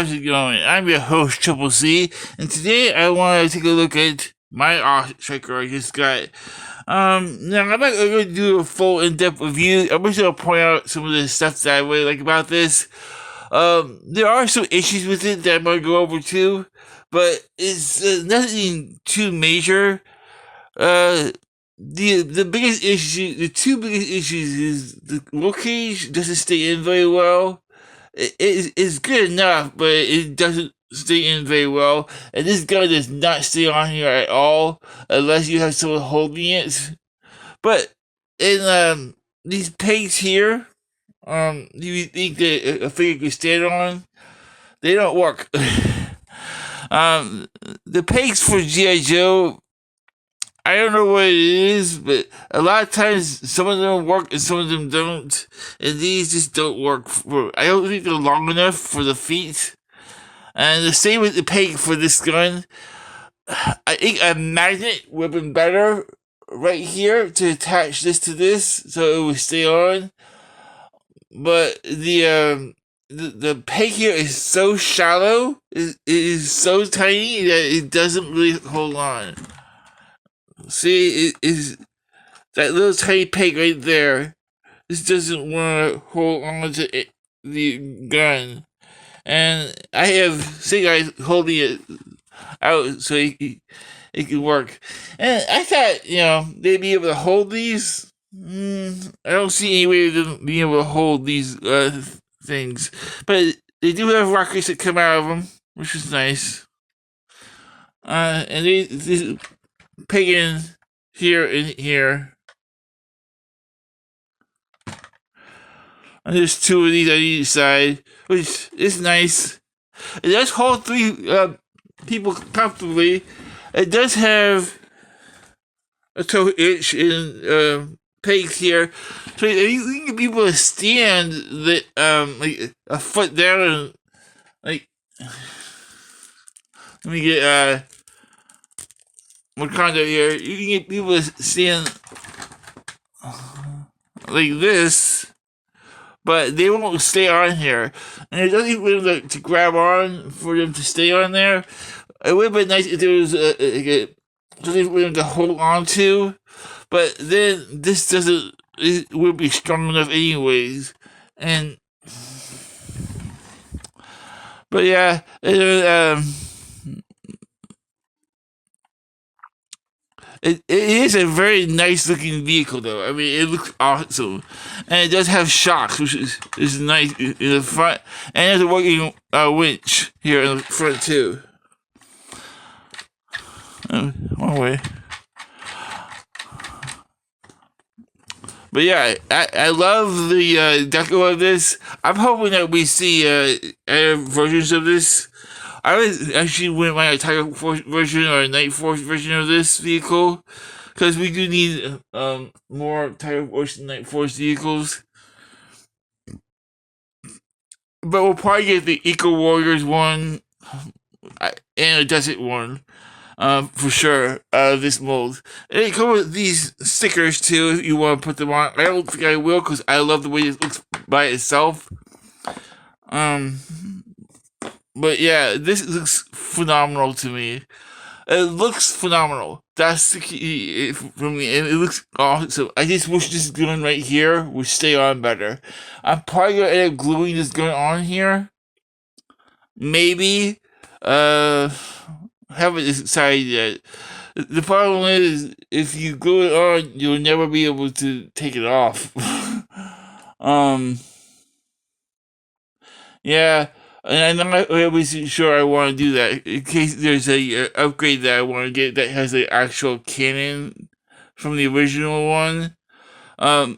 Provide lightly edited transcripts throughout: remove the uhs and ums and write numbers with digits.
how's it going? I'm your host, Triple C, and today I want to take a look at my Ostriker I just got. Now I'm not going to do a full in-depth review. I'm just going to point out some of the stuff that I really like about this. There are some issues with it that I'm going to go over too, but it's nothing too major. The biggest issue, the two biggest issues is the roll cage doesn't stay in very well. It's good enough, but it doesn't stay in very well. And this gun does not stay on here at all unless you have someone holding it. But in these pegs here, you think that a figure could stand on, they don't work. The pegs for G.I. Joe, I don't know what it is, but a lot of times some of them work and some of them don't, and these just don't work. I don't think they're long enough for the feet. And the same with the peg for this gun. I think a magnet would have been better right here to attach this to this so it would stay on. But the peg here is so shallow, it is so tiny that it doesn't really hold on. See, it is that little tiny peg right there. This doesn't want to hold on to the gun. And I have some guys holding it out so it can work. And I thought, they'd be able to hold these. I don't see any way of them being able to hold these things. But they do have rockets that come out of them, which is nice. And they peg in here and here. And there's two of these on each side, which is nice. It does hold three people comfortably. It does have a toe hitch and pegs here, so you can be able to stand the like a foot down and like. Let me get Wakanda here. You can get people to stand like this, but they won't stay on here. And it doesn't even to grab on for them to stay on there. It would have been nice if there was something for them to hold on to, but then this doesn't. It would be strong enough anyways. But yeah, It is a very nice looking vehicle though. I mean, it looks awesome. And it does have shocks, which is nice in the front. And it has a working winch here in the front too. One way. But yeah, I love the deco of this. I'm hoping that we see versions of this. I would actually wouldn't mind a Tiger Force version or a Night Force version of this vehicle, because we do need more Tiger Force and Night Force vehicles. But we'll probably get the Eco Warriors one and a Desert one for sure out of this mold. And it comes with these stickers too if you want to put them on. I don't think I will because I love the way it looks by itself. But yeah, this looks phenomenal to me. It looks phenomenal. That's the key for me, and it looks awesome. I just wish this gun right here would stay on better. I'm probably gonna end up gluing this gun on here. Maybe. Haven't decided yet. The problem is, if you glue it on, you'll never be able to take it off. Yeah. And I'm not always sure I want to do that in case there's a upgrade that I want to get that has an actual cannon from the original one. Because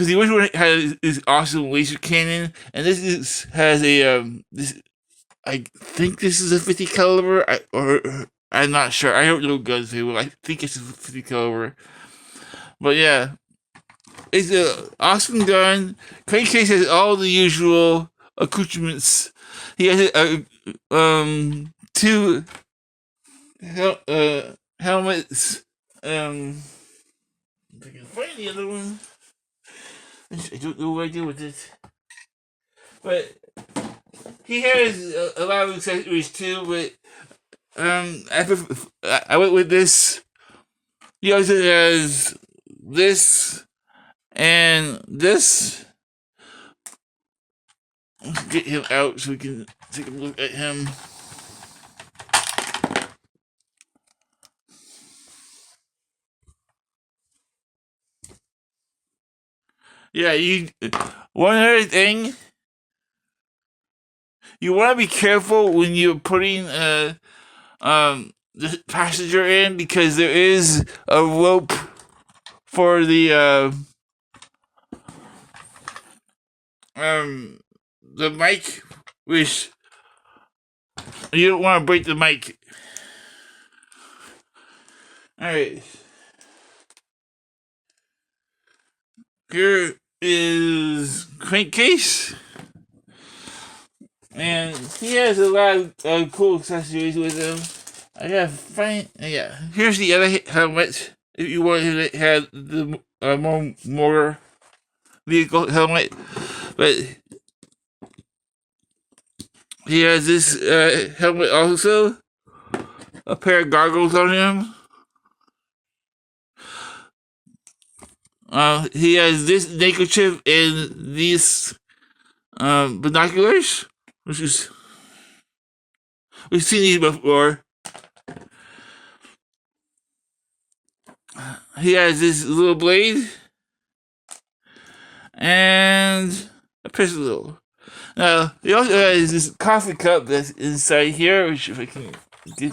the original one has this awesome laser cannon, and this has a this. I think this is a 50 caliber, or I'm not sure. I don't know guns very well. I think it's a 50 caliber, but yeah, it's an awesome gun. Crankcase has all the usual accoutrements. He has two helmets. If I can find the other one, I don't know what I do with it. But he has a lot of accessories too, but I went with this. He also has this and this. Let's get him out so we can take a look at him. Yeah, one other thing, you want to be careful when you're putting the passenger in, because there is a rope for the mic, which you don't want to break the mic. Alright. Here is Crankcase. And he has a lot of cool accessories with him. I gotta find. Yeah. Here's the other helmet. If you want to have the more vehicle helmet. But he has this helmet also. A pair of goggles on him. He has this neckerchief and these binoculars, which is, we've seen these before. He has this little blade and a pistol. Now he also has this coffee cup that's inside here, which if I can get.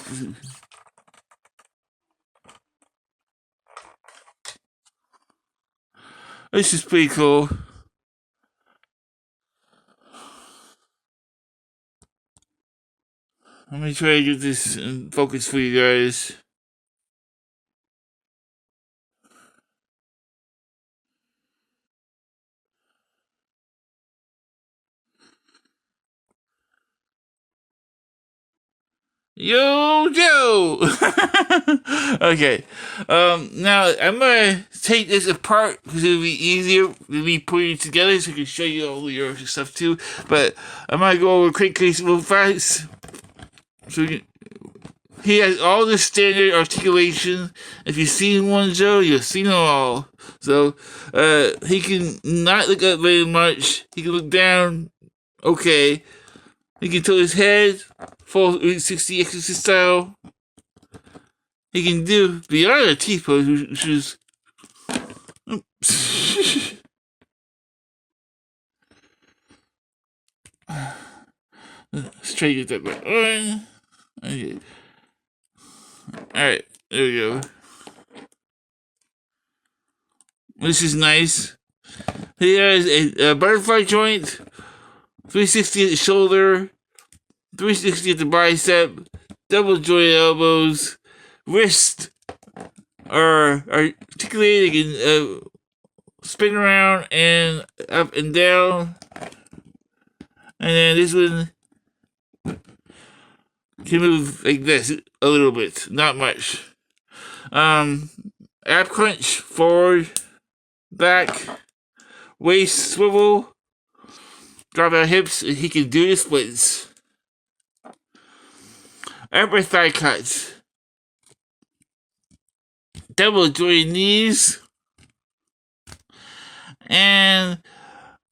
This is pretty cool. Let me try to get this in focus for you guys. Yo, Joe! Okay. Now I'm gonna take this apart because it'll be easier to be putting it together, so I can show you all your stuff too. But I'm gonna go over Crankcase real fast. So he has all the standard articulation. If you've seen one, Joe, you've seen them all. So he can not look up very much. He can look down. Okay. He can tilt his head, full 360 exercise style. He can do beyond a T-pose, which is. Let's try to get that back on. Okay. Alright, there we go. This is nice. He has a butterfly joint, 360 at the shoulder, 360 at the bicep, double jointed elbows, wrists are articulated, they can spin around and up and down. And then this one can move like this a little bit, not much. Ab crunch, forward, back, waist swivel, drop out hips, he can do the splits. Upper thigh cuts, double jointed knees, and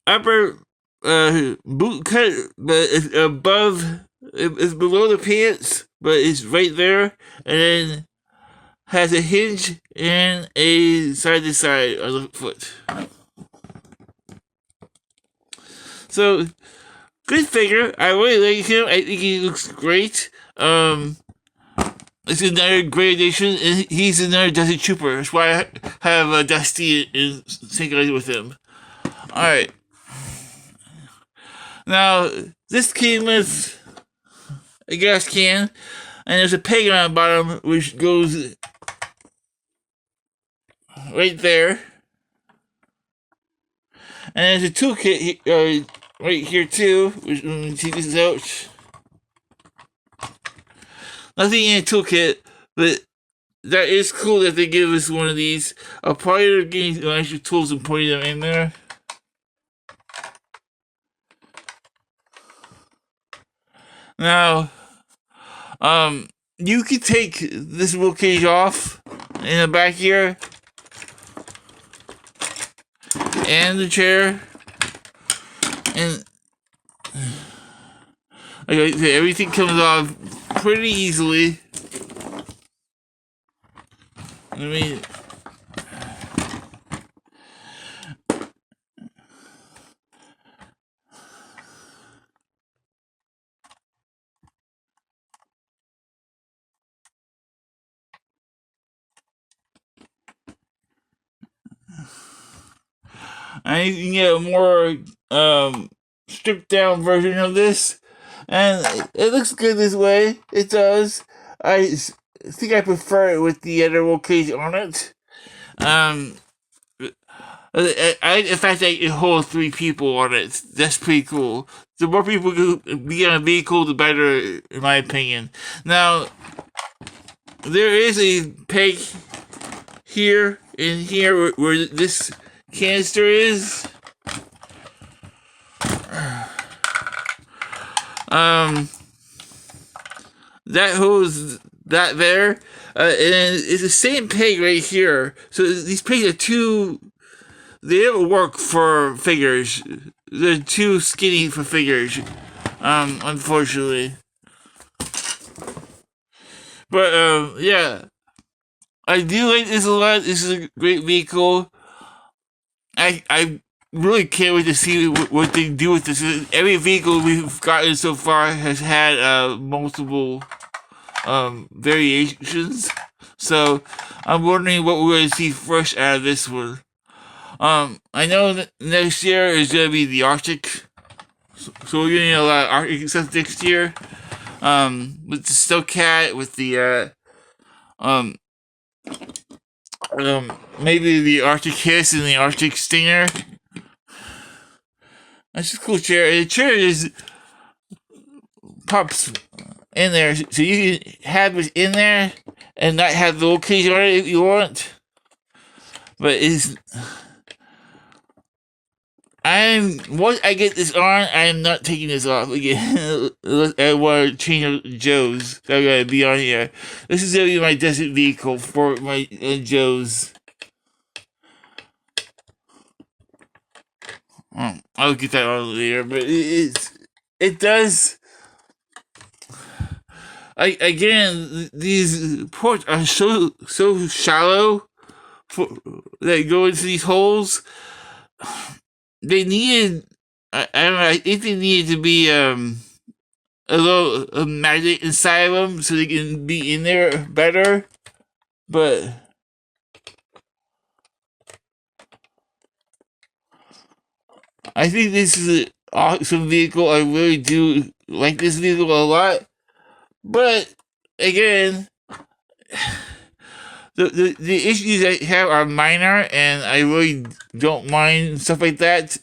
upper boot cut, but it's above, it's below the pants, but it's right there, and then has a hinge and a side to side of the foot. So, good figure. I really like him. I think he looks great. It's another great addition, and he's another Dusty Trooper. That's why I have Dusty and synchronized with him. Alright. Now, this came with a gas can, and there's a peg on the bottom which goes right there. And there's a toolkit right here too, which, let me take this out. Nothing in a toolkit, but that is cool that they give us one of these. I'll probably get extra tools and putting them in there. Now, you could take this roll cage off in the back here and the chair, and okay, everything comes off pretty easily. Let me. I can get a more stripped down version of this, and it looks good this way. It does. think I prefer it with the other roll cage on it. Um, in fact, it holds 3 people on it. That's pretty cool. The more people can be on a vehicle, the better, in my opinion. Now, there is a peg here and here where this canister is. That holds that there, and it's the same peg right here. So these pegs are too. They don't work for figures. They're too skinny for figures. Unfortunately. But yeah, I do like this a lot. This is a great vehicle. I really can't wait to see what they do with this. Every vehicle we've gotten so far has had multiple variations. So I'm wondering what we're going to see fresh out of this one. I know that next year is going to be the Arctic. So we're getting a lot of Arctic stuff next year. With the Snowcat, with the maybe the Arctic Hiss and the Arctic Stinger. That's just a cool chair. The chair is pops in there, so you can have it in there and not have the little cage on it if you want. But once I get this on, I am not taking this off again. I want to change Joe's that are gonna be on here. This is gonna be my desert vehicle for my Joe's. I'll get that on later, but it does. Again, these ports are so shallow that go into these holes. They needed. I don't know. I think they needed to be a little magnet inside of them so they can be in there better. But I think this is an awesome vehicle. I really do like this vehicle a lot. But again, the issues I have are minor, and I really don't mind stuff like that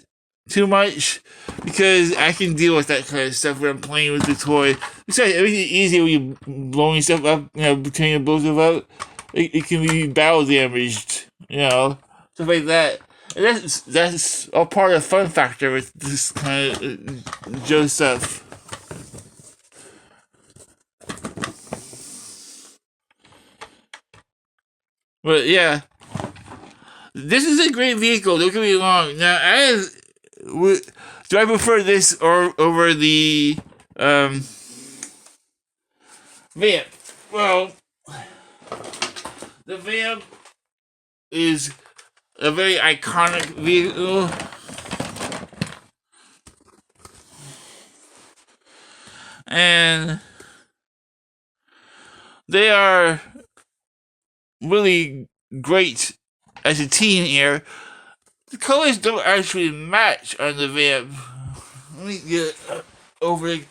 too much because I can deal with that kind of stuff when I'm playing with the toy. Besides, everything's easy when you're blowing stuff up, pretending to blow stuff up. It can be battle damaged, stuff like that. And that's all part of the fun factor with this kind of Joe stuff. But yeah, this is a great vehicle. Don't get me wrong. Now, do I prefer this over the Vamp? Well, the Vamp is a very iconic vehicle. And they are really great as a team here. The colors don't actually match on the Vamp. Let me get over the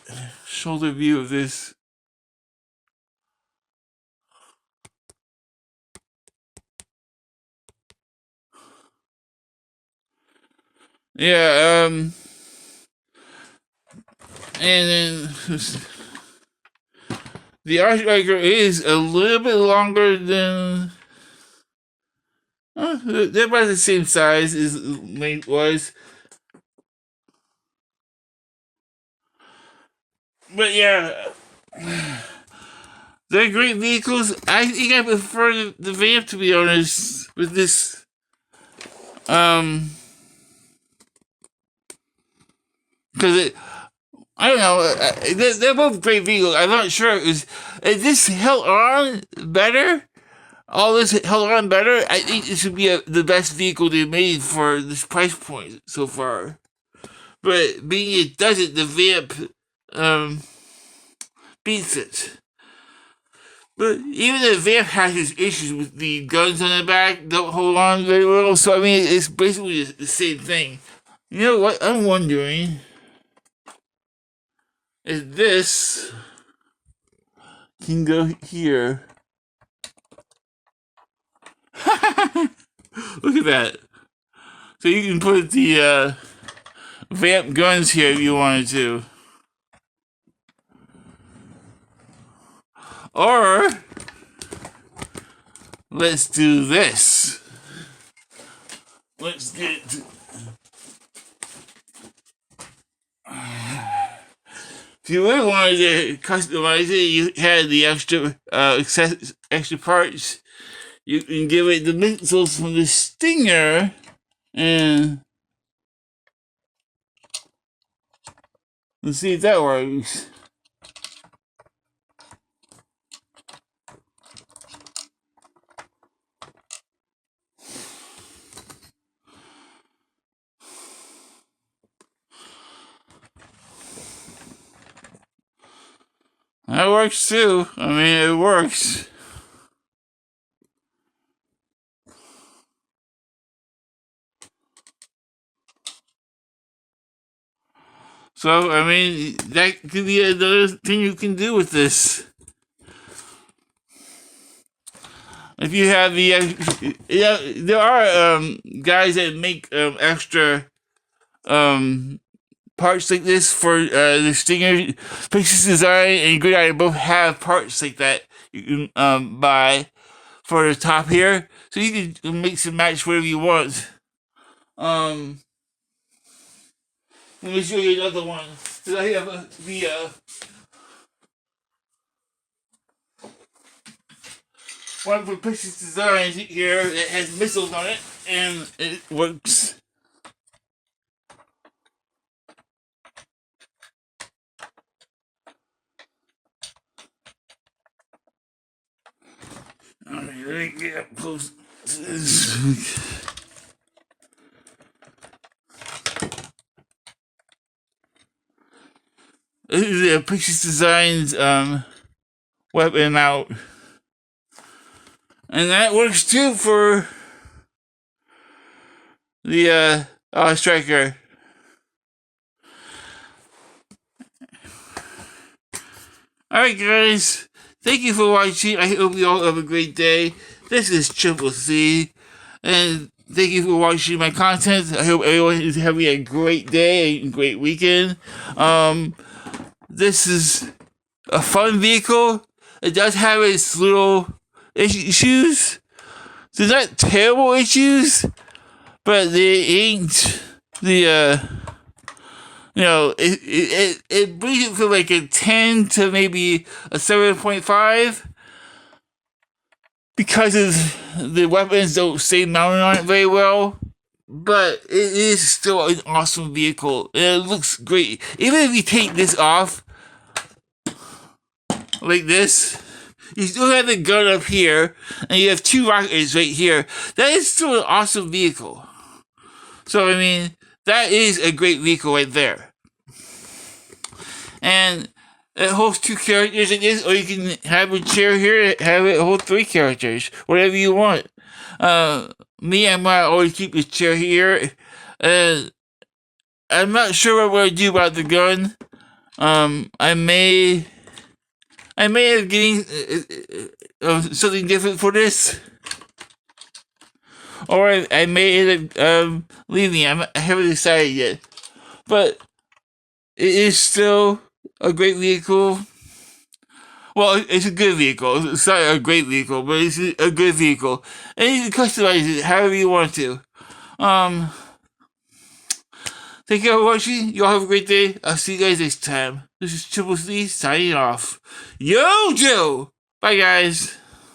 shoulder view of this. Yeah, and then the Awestriker is a little bit longer than. They're about the same size as lengthwise. But yeah, they're great vehicles. I think I prefer the Vamp, to be honest, with this. Because I don't know, they're both great vehicles. I'm not sure. Is this held on better? All this held on better? I think this would be the best vehicle they made for this price point so far. But being it doesn't, the Vamp beats it. But even the Vamp has its issues with the guns on the back, don't hold on very well. So I mean, it's basically the same thing. You know what? I'm wondering if this can go here. Look at that. So you can put the Vamp guns here if you wanted to. Or let's do this. Let's get if you really wanted to customize it, you had the extra parts. You can give it the missiles from the Stinger, and let's see if that works. That works too. I mean, it works. So, I mean, that could be another thing you can do with this. If you have the, there are guys that make extra parts like this for the Stinger. Pixis Design and Good Eye both have parts like that you can buy for the top here, so you can mix and match whatever you want. Let me show you another one. I have the one for Pixis Design here that has missiles on it, and it works. Alright, let me get up close to this. This is the Pixis Designs weapon out. And that works too for the Awestriker. Alright guys, thank you for watching. I hope you all have a great day. This is Triple C, and thank you for watching my content. I hope everyone is having a great day, a great weekend. This is a fun vehicle. It does have its little issues. They're not terrible issues, but they ain't the it brings it from like a 10 to maybe a 7.5 because of the weapons don't stay mounted on it very well. But it is still an awesome vehicle, and it looks great. Even if you take this off like this, you still have the gun up here, and you have two rockets right here. That is still an awesome vehicle. So, I mean, that is a great vehicle right there. And it holds two characters in this, or you can have a chair here, have it hold three characters, whatever you want. Me, I might always keep this chair here. I'm not sure what I'm going to do about the gun. I may have getting something different for this, or I may end up leaving. I haven't decided yet, but it is still a great vehicle. Well, it's a good vehicle. It's not a great vehicle, but it's a good vehicle, and you can customize it however you want to. Thank you for watching. You all have a great day. I'll see you guys next time. This is Triple C signing off. Yo, Joe! Bye, guys.